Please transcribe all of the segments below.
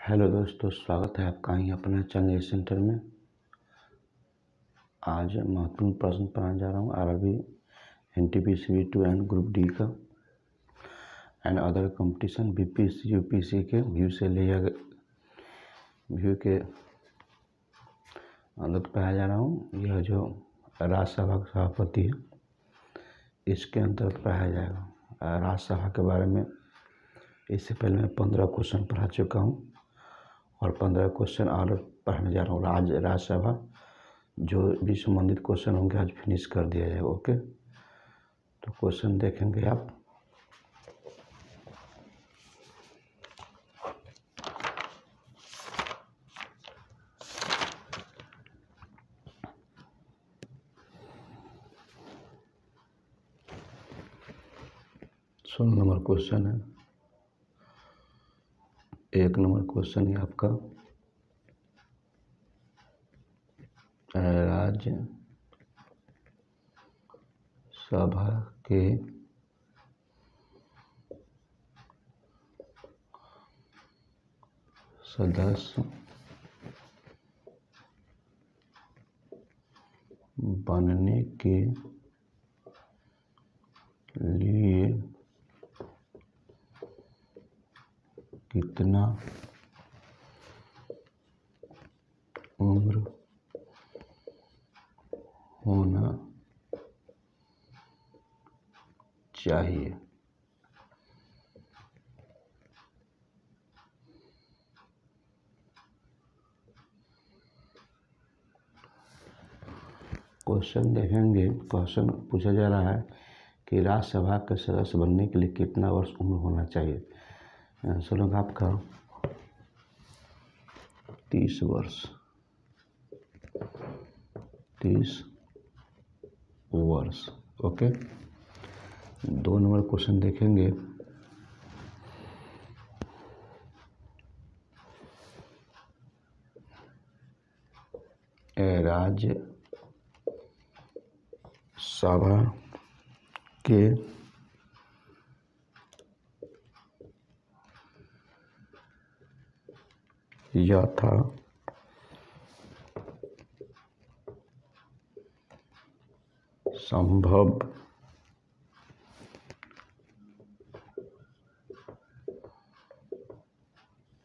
Hello दोस्तों, स्वागत है आपका ही अपना चैनल सेंटर में। आज महत्वपूर्ण प्रश्न पढ़ाने जा रहा हूँ RRB NTPC V2 and group D का and other competition BPSC UPSC के व्यू से लिया व्यू के अंदर पढ़ाया जा रहा हूँ। यह जो राज्यसभा का सभापति है इसके अंतर्गत पढ़ाया जाएगा। राज्यसभा के बारे में इससे पहले मैं 15 क्वेश्चन पढ़ा चुका हूँ और 15 क्वेश्चन और पढ़ने जा रहा हूँ। राज्यसभा जो भी संबंधित क्वेश्चन होंगे आज फिनिश कर दिया जाएगा। ओके, तो क्वेश्चन देखेंगे आप। नंबर क्वेश्चन है, 1 नंबर क्वेश्चन है आपका। राज्य सभा के सदस्य बनने के लिए कितना उम्र होना चाहिए? क्वेश्चन देखेंगे। क्वेश्चन पूछा जा रहा है कि राज्यसभा के सदस्य बनने के लिए कितना वर्ष उम्र होना चाहिए। आंसर होगा आपका 30 वर्ष। 30 वर्ष। ओके, 2 नंबर क्वेश्चन देखेंगे। राज्य सभा के यथा संभव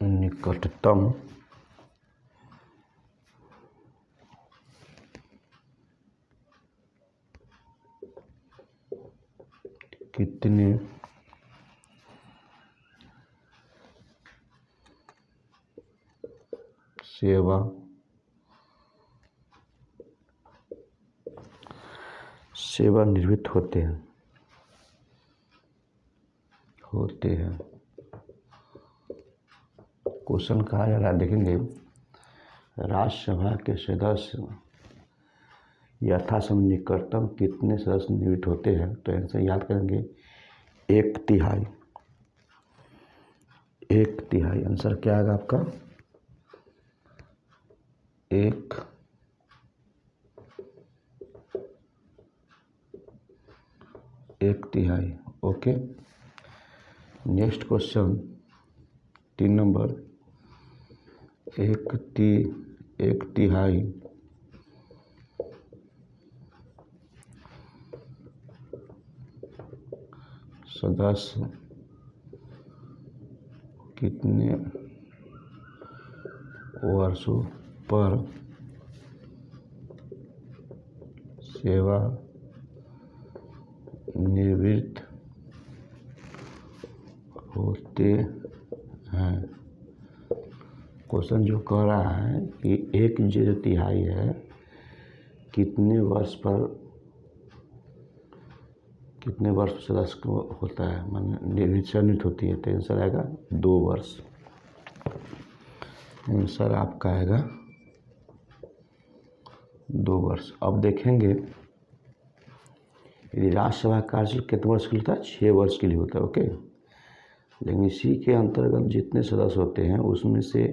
निकटतम कितने सेवानिवृत्त होते हैं। क्वेश्चन कहा जा रहा है, देखेंगे। राज्यसभा के सदस्य यथासंभव निकटतम कितने सदस्य निवृत्त होते हैं? तो आंसर याद करेंगे 1/3। 1/3 आंसर क्या आएगा आपका? 1/3। Okay, next question 3 number. 1/3 सदस्य कितने वर्षों पर सेवानिवृत्त होते हैं? क्वेश्चन जो कह रहा है कि 1/3 है, कितने वर्ष सदस्य को होता है, माने निवृत्त होती है। तो आंसर आएगा 2 वर्ष। आंसर आपका आएगा 2 वर्ष। अब देखेंगे यदि राज्यसभा कार्यकाल कितने वर्ष के लिए होता है? 6 वर्ष के लिए होता है। ओके, लेकिन इसी के अंतर्गत जितने सदस्य होते हैं उसमें से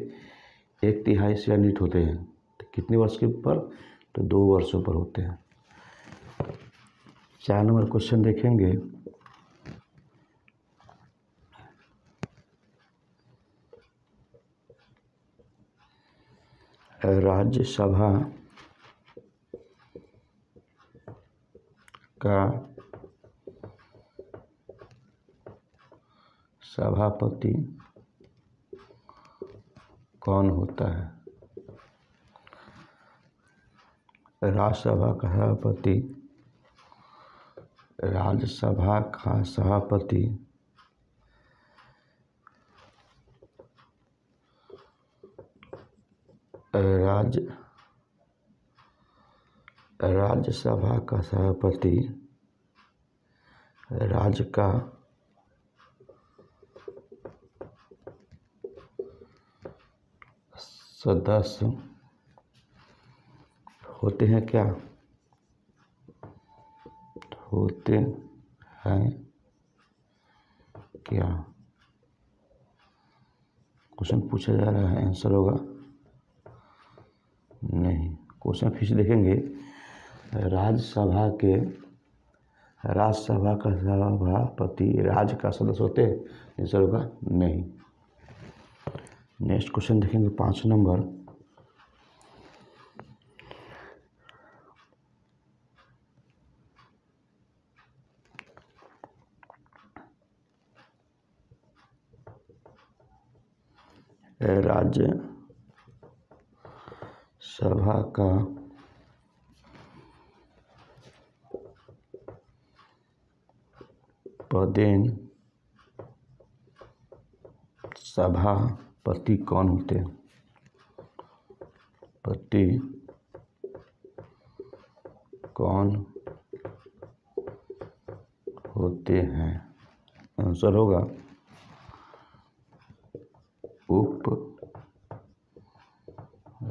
1/3 सेवानिवृत्त होते हैं। तो कितने वर्ष के ऊपर? तो 2 वर्षों पर होते हैं। 4 नंबर क्वेश्चन देखेंगे। राज्यसभा का सभापति कौन होता है? राज्यसभा का सभापति, राज्यसभा का सभापति राज्यसभा का सभापति राज्य का सदस्य होते हैं क्या? होते हैं क्या? क्वेश्चन पूछा जा रहा है, आंसर होगा नहीं। क्वेश्चन फिर से देखेंगे, राज्यसभा का सभापति राज्य का सदस्य होते हैं, आंसर होगा नहीं। नेक्स्ट क्वेश्चन देखेंगे 5 नंबर। राज्यसभा का पदेन सभापति कौन होते हैं? पति कौन होते हैं? आंसर होगा उप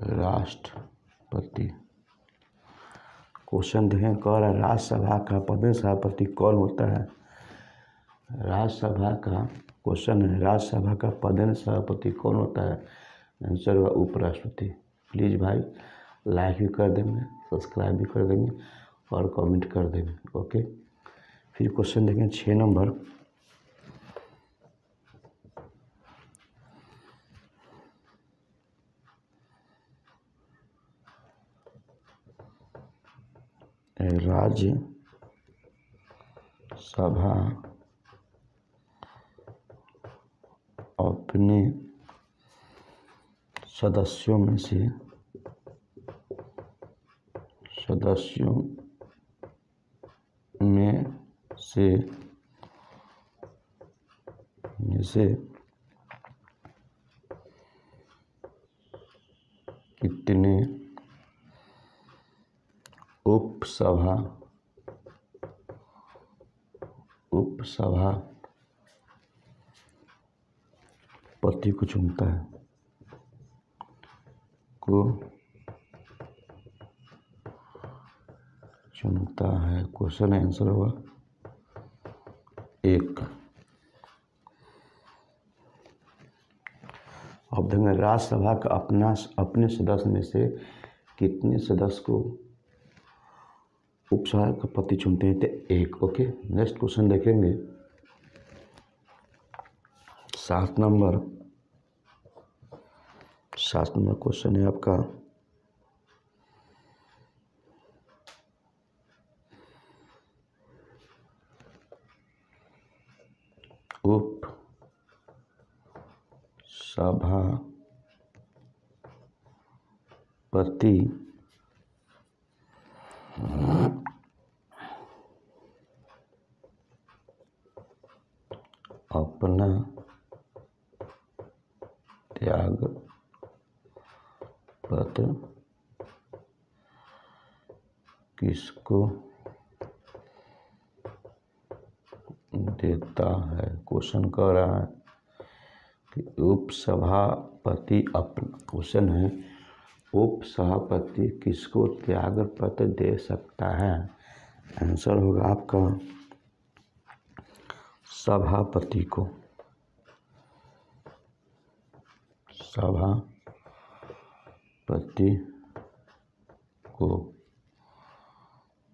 राष्ट्रपति। क्वेश्चन देखें, कह रहा है राज्यसभा का पदेन सभापति कौन होता है? राज्यसभा का क्वेश्चन है, राज्यसभा का पदेन सभापति कौन होता है? आंसर होगा उपराष्ट्रपति। प्लीज़ भाई लाइक भी कर देंगे, सब्सक्राइब भी कर देंगे और कमेंट कर देंगे। ओके, फिर क्वेश्चन देखें 6 नंबर। राज्यसभा अपने सदस्यों में से कितने उपसभापति को चुनता है? क्वेश्चन आंसर होगा 1। अब देंगे राज्यसभा का अपने सदस्य में से कितने सदस्य को उपसभापति चुनते हैं? तो 1। ओके, नेक्स्ट क्वेश्चन देखेंगे 7 नंबर। 7 नंबर क्वेश्चन है आपका, उपसभापति अपना त्याग पत्र किसको देता है? क्वेश्चन कह रहा है कि उपसभापति क्वेश्चन है उपसभापति किसको त्याग पत्र दे सकता है? आंसर होगा आपका सभापति को। सभापति को।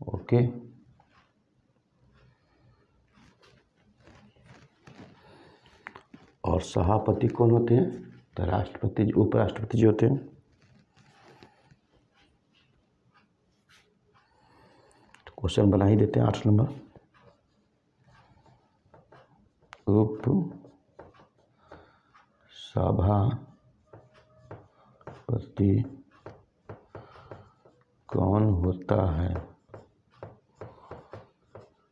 ओके, और सभापति कौन होते हैं? तो राष्ट्रपति, उपराष्ट्रपति जो होते हैं। क्वेश्चन बना ही देते हैं 8 नंबर। उप सभापति कौन होता है?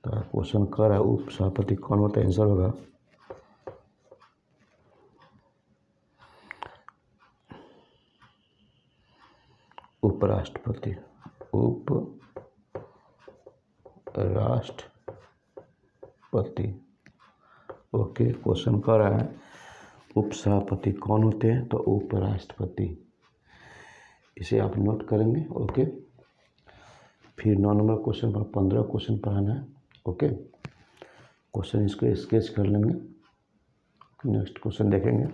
तो क्वेश्चन कर रहा है उप सभापति कौन होता है, आंसर होगा उपराष्ट्रपति। उपराष्ट्रपति। ओके, क्वेश्चन कर रहा है उप सभापति कौन होते हैं, तो उपराष्ट्रपति। इसे आप नोट करेंगे। ओके, फिर 9 नंबर क्वेश्चन पर 15 क्वेश्चन पढ़ाना है। ओके, क्वेश्चन इसको स्केच कर लेंगे, नेक्स्ट क्वेश्चन देखेंगे।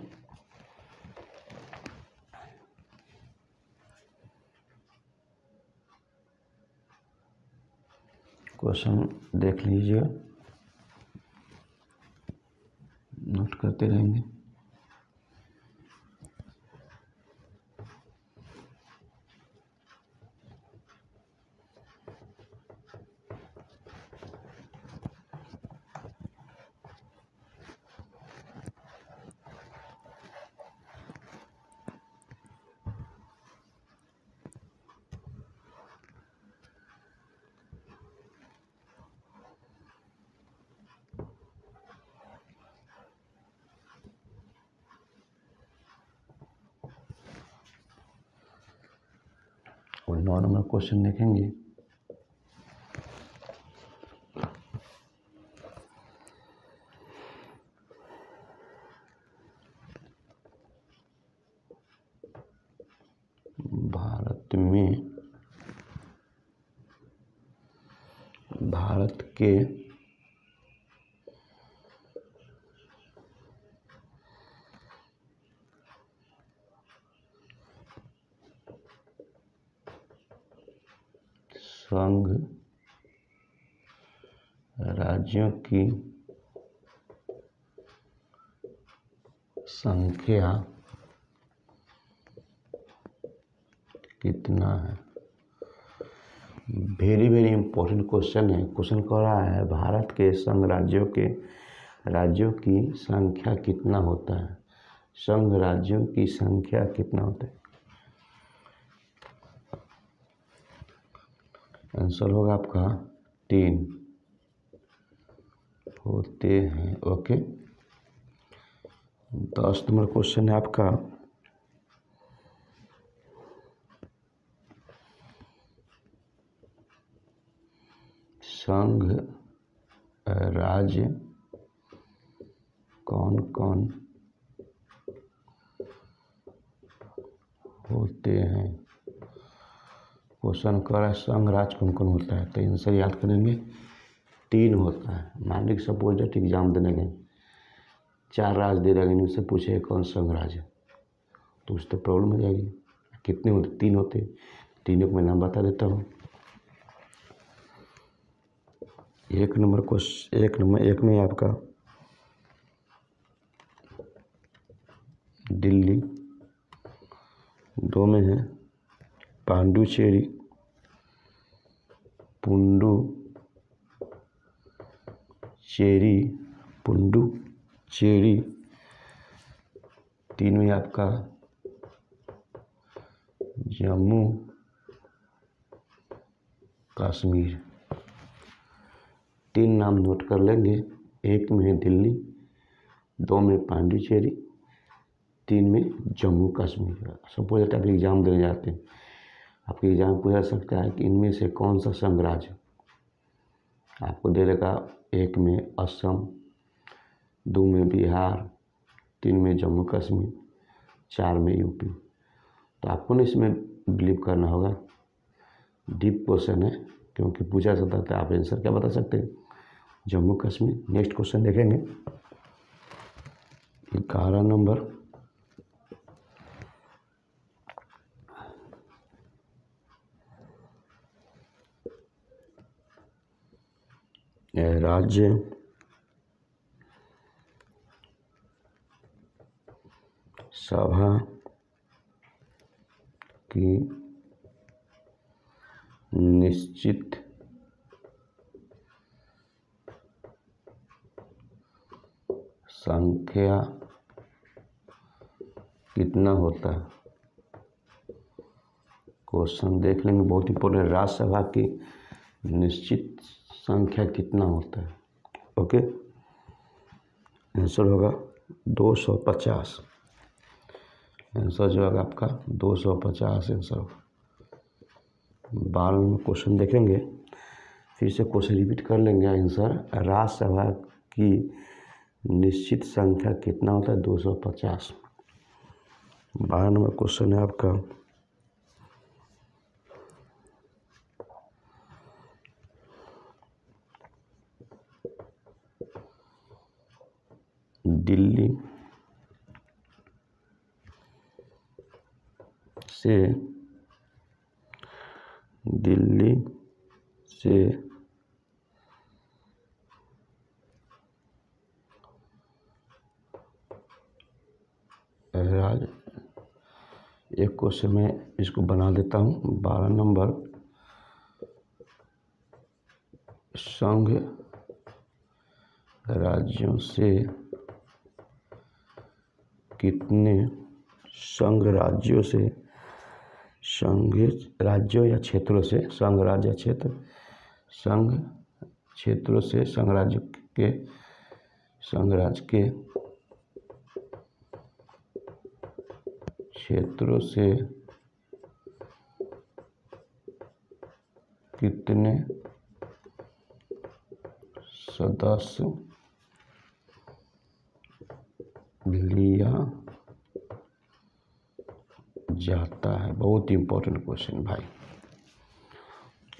क्वेश्चन देख लीजिए, नोट करते रहेंगे। और 9 नंबर क्वेश्चन देखेंगे। भारत के संघ राज्यों की संख्या कितना है? वेरी वेरी इंपॉर्टेंट क्वेश्चन है। क्वेश्चन कह रहा है भारत के संघ राज्यों की संख्या कितना होता है? संघ राज्यों की संख्या कितना होता है? आंसर होगा आपका 3 होते हैं। ओके, 10 नंबर क्वेश्चन है आपका। संघ राज्य कौन कौन होते हैं? क्वेश्चन कर रहा है संघ राज्य कौन कौन होता है, तो आंसर याद करेंगे 3 होता है। मान लीजिए सपोज दैट एग्जाम देने गए, 4 राज्य दे देंगे, उससे पूछे कौन संघ राज्य, तो उससे तो प्रॉब्लम हो जाएगी। कितने होते? 3 होते। तीनों को मैं नाम बता देता हूँ। 1 नंबर क्वेश्चन 1 में आपका दिल्ली, 2 में है पांडुचेरी, पुंडुचेरी, 3 में आपका जम्मू कश्मीर। 3 नाम नोट कर लेंगे। 1 में है दिल्ली, 2 में पांडुचेरी, 3 में जम्मू कश्मीर। सपोज आप एग्जाम देने जाते हैं, आपके एग्जाम पूछा सकता है कि इनमें से कौन सा संघ राज्य, आपको दे देगा 1 में असम, 2 में बिहार, 3 में जम्मू कश्मीर, 4 में यूपी। तो आपको ना इसमें बिलीव करना होगा, डीप क्वेश्चन है, क्योंकि पूछा जाता था। आप आंसर क्या बता सकते हैं? जम्मू कश्मीर। नेक्स्ट क्वेश्चन देखेंगे 11 नंबर। राज्य सभा की निश्चित संख्या कितना होता है। क्वेश्चन देख लेंगे, बहुत इंपॉर्टेंट। राज्यसभा की निश्चित संख्या कितना होता है। ओके, आंसर होगा 250। आंसर जो होगा आपका 250 आंसर। 12 में क्वेश्चन देखेंगे, फिर से क्वेश्चन रिपीट कर लेंगे। आंसर राज्यसभा की निश्चित संख्या कितना होता है, 250। 12 नंबर क्वेश्चन है आपका, दिल्ली से एक क्वेश्चन में इसको बना देता हूँ। 12 नंबर, संघ राज्यों से कितने संघ राज्यों या क्षेत्रों से, संघ राज्य क्षेत्र, संघ क्षेत्रों से, संघ राज्य के क्षेत्रों से कितने सदस्य लिया जाता है। बहुत इम्पोर्टेंट क्वेश्चन भाई,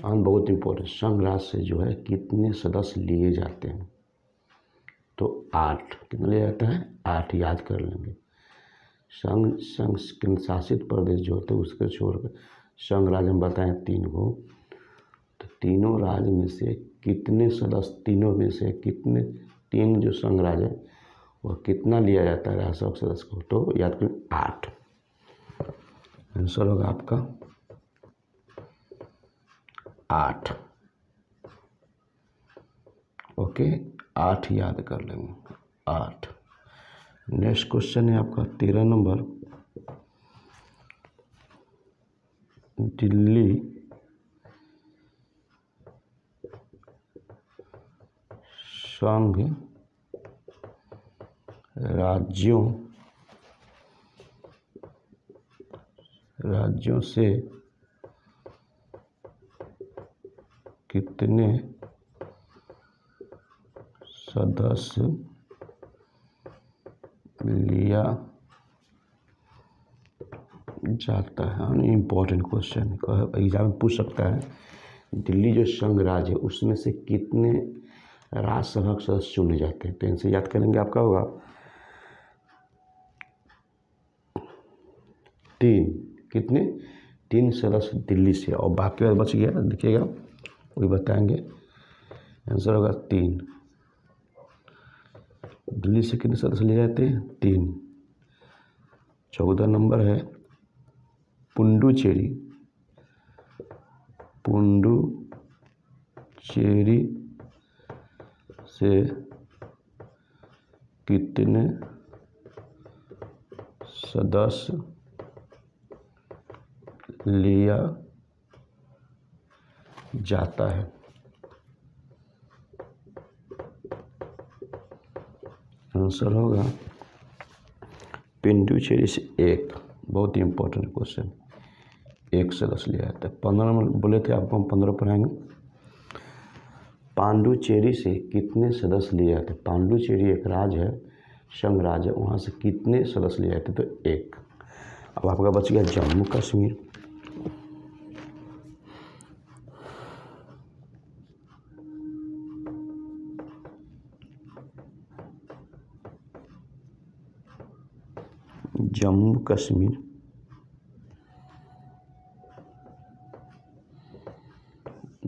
बहुत इम्पोर्टेंट। संघ राज्य से जो है कितने सदस्य लिए जाते हैं, तो 8। कितना लिया जाता है, 8 याद कर लेंगे। संघ केंद्र शासित प्रदेश जो होते हैं उसके छोड़कर संघ राज्य में बताएं 3 को, तो तीनों राज्य में से कितने सदस्य, तीनों में से कितने, 3 जो संघ राज्य है वह कितना लिया जाता है राज्यसभा सदस्य को, तो याद करें 8। आंसर होगा आपका 8। ओके, 8 याद कर लेंगे, 8। नेक्स्ट क्वेश्चन है आपका 13 नंबर, दिल्ली संघ राज्यों से कितने सदस्य लिया जाता है। इम्पोर्टेंट क्वेश्चन एग्जाम में पूछ सकता है। दिल्ली जो संघ राज्य है उसमें से कितने राज्यसभा के सदस्य चुने जाते हैं, तो इनसे याद करेंगे। आपका होगा 3। कितने, 3 सदस्य दिल्ली से, और बाकी बात बच गया, देखिएगा वही बताएंगे। आंसर होगा 3। दिल्ली से कितने सदस्य लिए जाते हैं, 3। 14 नंबर है पुडुचेरी से कितने सदस्य लिया जाता है। आंसर होगा पुडुचेरी से 1। बहुत ही इंपॉर्टेंट क्वेश्चन, 1 सदस्य लिया जाता है। 15 नंबर बोले थे आपको, हम 15 पढ़ाएंगे। पुडुचेरी से कितने सदस्य लिए जाते हैं। पुडुचेरी एक राज्य है, संघ राज्य, वहाँ से कितने सदस्य लिए जाते हैं, तो 1। अब आपका बच गया जम्मू कश्मीर।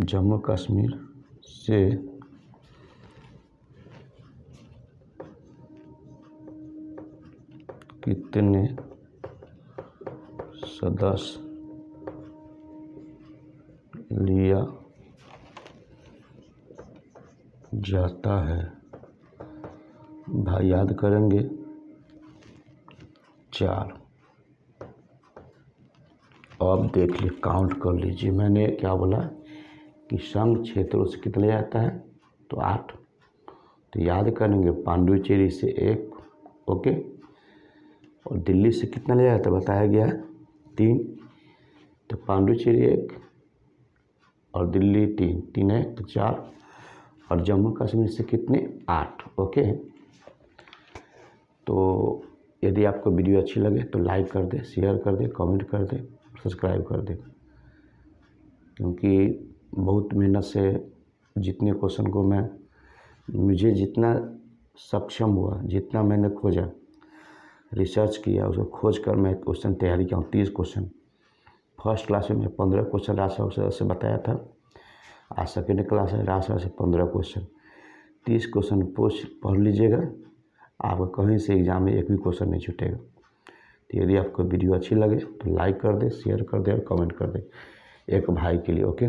जम्मू कश्मीर से कितने सदस्य लिया जाता है, भाई याद करेंगे 4। अब देख लीजिए, काउंट कर लीजिए, मैंने क्या बोला कि संघ क्षेत्रों से कितना जाता है, तो 8। तो याद करेंगे पांडुचेरी से 1, ओके, और दिल्ली से कितना ले जाता है बताया गया है 3। तो पांडुचेरी 1 और दिल्ली 3, 3 है तो 4, और जम्मू कश्मीर से कितने 8, ओके। तो यदि आपको वीडियो अच्छी लगे तो लाइक कर दे, शेयर कर दे, कमेंट कर दे, सब्सक्राइब कर दे, क्योंकि बहुत मेहनत से जितने क्वेश्चन को मुझे जितना सक्षम हुआ, जितना मैंने खोजा, रिसर्च किया, उसको खोज कर मैं क्वेश्चन तैयारी किया हूँ। 30 क्वेश्चन फर्स्ट क्लास में मैं 15 क्वेश्चन राजशास्त्र से बताया था, आज सेकेंड क्लास है राजशास्त्र से 15 क्वेश्चन, 30 क्वेश्चन पढ़ लीजिएगा, आपको कहीं से एग्जाम में एक भी क्वेश्चन नहीं छूटेगा। तो यदि आपको वीडियो अच्छी लगे तो लाइक कर दे, शेयर कर दे और कमेंट कर दे, एक भाई के लिए, ओके।